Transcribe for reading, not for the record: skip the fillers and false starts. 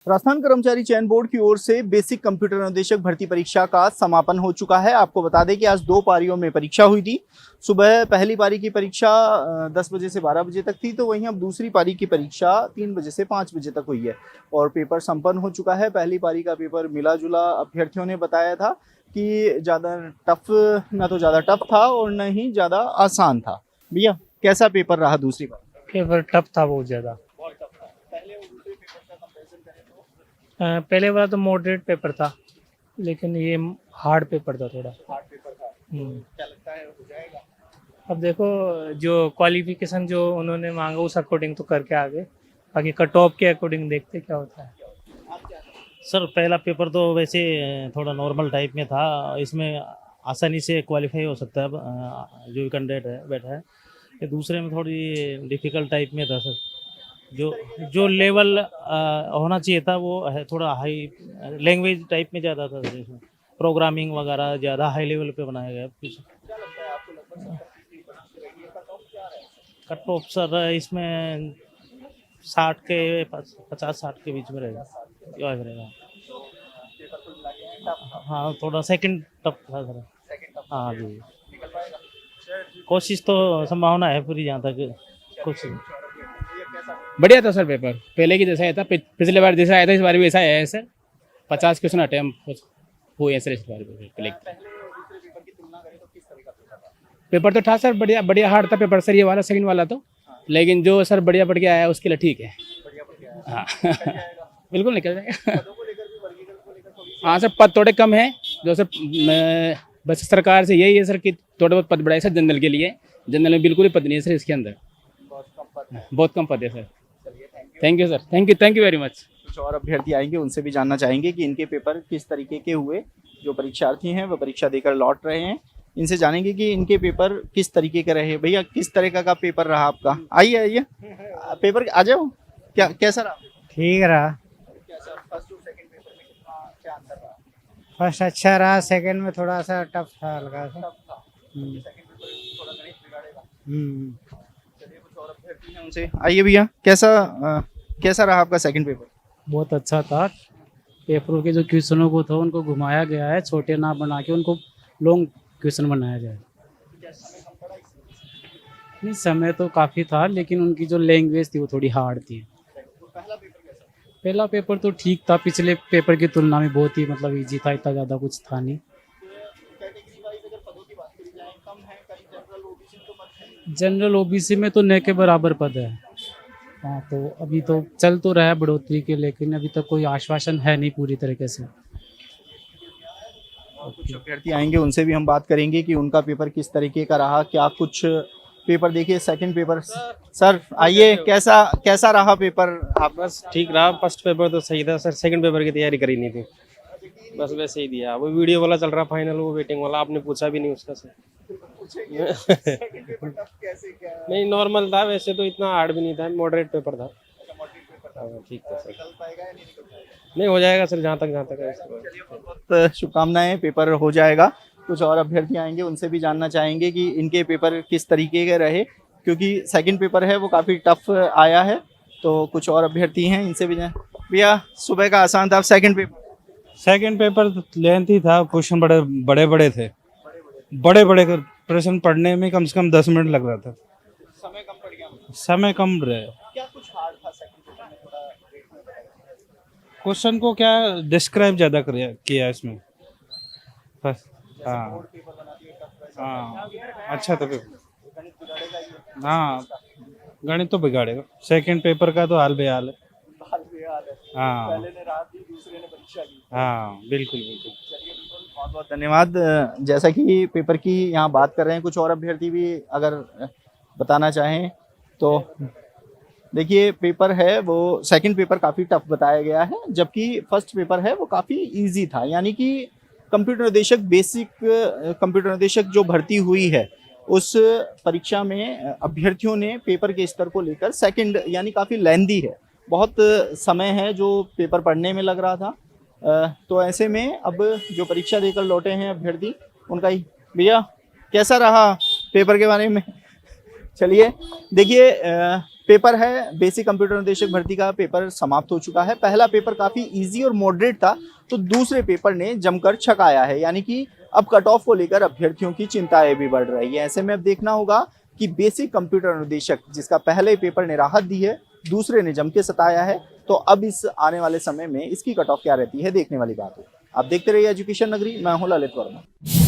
राजस्थान कर्मचारी चयन बोर्ड की ओर से बेसिक कंप्यूटर अनुदेशक भर्ती परीक्षा का समापन हो चुका है। आपको बता दें कि आज 2 पारियों में परीक्षा हुई थी। सुबह पहली पारी की परीक्षा 10 बजे से 12 बजे तक थी, तो वहीं अब दूसरी पारी की परीक्षा 3 बजे से 5 बजे तक हुई है और पेपर संपन्न हो चुका है। पहली पारी का पेपर मिला जुला अभ्यर्थियों ने बताया था कि ना तो ज़्यादा टफ था और न ही ज़्यादा आसान था। भैया, कैसा पेपर रहा दूसरी बार? पेपर टफ था बहुत ज़्यादा। बहुत टफ था। पहले और दूसरे पेपर का कंपैरिजन करें तो पहले वाला तो मॉडरेट पेपर था, लेकिन ये हार्ड पेपर था थोड़ा। हार्ड पेपर था। क्या लगता है हो जाएगा? अब देखो, जो क्वालिफिकेशन जो उन्होंने मांगा उस अकॉर्डिंग तो करके आगे, बाकी कट ऑफ के अकॉर्डिंग देखते क्या होता है। सर पहला पेपर तो वैसे थोड़ा नॉर्मल टाइप में था, इसमें आसानी से क्वालिफाई हो सकता है जो कैंडिडेट है बैठा है। ये दूसरे में थोड़ी डिफ़िकल्ट टाइप में था सर। जो लेवल होना चाहिए था वो है थोड़ा हाई लैंग्वेज टाइप में ज़्यादा था सर। इसमें प्रोग्रामिंग वगैरह ज़्यादा हाई लेवल पे बनाया गया। कट ऑफ सर इसमें 60 के 50-60 के बीच में रहेगा। हाँ, थोड़ा सेकंड टफ था सर। हाँ जी, कोशिश तो संभावना है पूरी, जहाँ तक कुछ। बढ़िया था सर पेपर, पहले की जैसा आया था, पिछले बार जैसा आया था इस बार भी ऐसा आया है सर। 50 क्वेश्चन अटेम्प्ट हुए हैं सर इस बार पेपर तो था सर, बढ़िया बढ़िया हार्ड था पेपर सर ये वाला, सेकंड वाला तो। लेकिन जो सर बढ़िया पढ़ के आया है उसके लिए ठीक है। हाँ बिल्कुल निकल जाएगा। हाँ सर, पद थोड़े कम है जो सर, बस सरकार से यही है सर कि थोड़े बहुत पद बढ़ाए सर जनरल के लिए। जनरल में बिल्कुल ही पद नहीं है सर इसके अंदर, बहुत कम पद है sir. Thank you sir, thank you very much. कुछ और अभ्यर्थी आएंगे, उनसे भी जानना चाहेंगे कि इनके पेपर किस तरीके के हुए। जो परीक्षार्थी हैं वह परीक्षा देकर लौट रहे हैं, इनसे जानेंगे कि इनके पेपर किस तरीके के रहे। भैया, किस तरह का पेपर रहा आपका? आइए पेपर आ जाओ। कैसा रहा? ठीक रहा। फर्स्ट और सेकंड पेपर में क्या अंतर रहा? फर्स्ट अच्छा रहा, सेकंड में थोड़ा सा टफ था, हल्का सा। टफ था। सेकंड पेपर थोड़ा गणित बिगाड़ेगा। चलिए, कुछ और अभ्यर्थी हैं, उनसे आइए। भैया, कैसा रहा आपका सेकंड पेपर? बहुत अच्छा था। पेपरों के जो क्वेश्चनों को था उनको घुमाया गया है, छोटे ना बना के उनको लॉन्ग क्वेश्चन बनाया गया है। नहीं, समय तो काफ़ी था, लेकिन उनकी जो लैंग्वेज थी वो थोड़ी हार्ड थी। पहला पेपर तो ठीक था, पिछले पेपर की तुलना में बहुत ही मतलब इजी था, इतना ज़्यादा कुछ था नहीं। जनरल ओबीसी में तो न के बराबर पद है। हाँ, तो अभी तो चल तो रहा है बढ़ोतरी के, लेकिन अभी तक कोई आश्वासन है नहीं पूरी तरीके से। कुछ अभ्यर्थी आएंगे, उनसे भी हम बात करेंगे कि उनका पेपर किस तरीके का रहा। क्या कुछ पेपर देखिए, सेकंड पेपर। सर आइए, कैसा रहा पेपर आप? बस ठीक रहा। फर्स्ट पेपर तो सही था सर, सेकंड पेपर की तैयारी करी नहीं थी, बस वैसे ही दिया। वो वीडियो वाला चल रहा फाइनल, वो वेटिंग वाला आपने पूछा भी नहीं उसका सर। नहीं, नॉर्मल था वैसे तो, इतना हार्ड भी नहीं था, मॉडरेट पेपर था। ठीक था सर, नहीं हो जाएगा सर, जहाँ तक है। बहुत शुभकामनाएं, पेपर हो जाएगा। कुछ और अभ्यर्थी आएंगे, उनसे भी जानना चाहेंगे कि इनके पेपर किस तरीके के रहे, क्योंकि सेकंड पेपर है वो काफ़ी टफ आया है। तो कुछ और अभ्यर्थी हैं, इनसे भी जान। भैया, सुबह का आसान था, सेकंड पेपर लेंथी था, क्वेश्चन बड़े थे। बड़े प्रश्न पढ़ने में कम से कम 10 मिनट लग रहा था। समय कम पड़ गया। समय कम रहे। क्या कुछ हार्ड था सेकंड पेपर में? थोड़ा क्वेश्चन को क्या डिस्क्राइब ज़्यादा किया इसमें बस। हाँ अच्छा था पेपर। हाँ, गणित तो बिगाड़ेगा। सेकंड पेपर का तो हाल बेहाल है। हाँ, पहले ने रात दी, दूसरे ने परीक्षा दी। हाँ बिल्कुल। बहुत बहुत धन्यवाद। जैसा कि पेपर की यहाँ बात कर रहे हैं, कुछ और अभ्यर्थी भी अगर बताना चाहें तो देखिए, पेपर है वो सेकंड पेपर काफ़ी टफ बताया गया है, जबकि फर्स्ट पेपर है वो काफ़ी इजी था। यानी कि कंप्यूटर निर्देशक, बेसिक कंप्यूटर निर्देशक जो भर्ती हुई है, उस परीक्षा में अभ्यर्थियों ने पेपर के स्तर को लेकर सेकंड, यानी काफ़ी लेंदी है, बहुत समय है जो पेपर पढ़ने में लग रहा था। तो ऐसे में अब जो परीक्षा देकर लौटे हैं अभ्यर्थी, उनका ही। भैया, कैसा रहा पेपर के बारे में? चलिए देखिए, पेपर है बेसिक कंप्यूटर अनुदेशक भर्ती का पेपर समाप्त हो चुका है। पहला पेपर काफी इजी और मॉडरेट था, तो दूसरे पेपर ने जमकर छकाया है, यानी कि अब कट ऑफ को लेकर अभ्यर्थियों की चिंताएं भी बढ़ रही है। ऐसे में अब देखना होगा कि बेसिक कंप्यूटर अनुदेशक जिसका पहले पेपर ने राहत दी है, दूसरे ने जम के सताया है, तो अब इस आने वाले समय में इसकी कट ऑफ क्या रहती है देखने वाली बात है। आप देखते रहिए एजुकेशन नगरी, मैं हूं ललित वर्मा।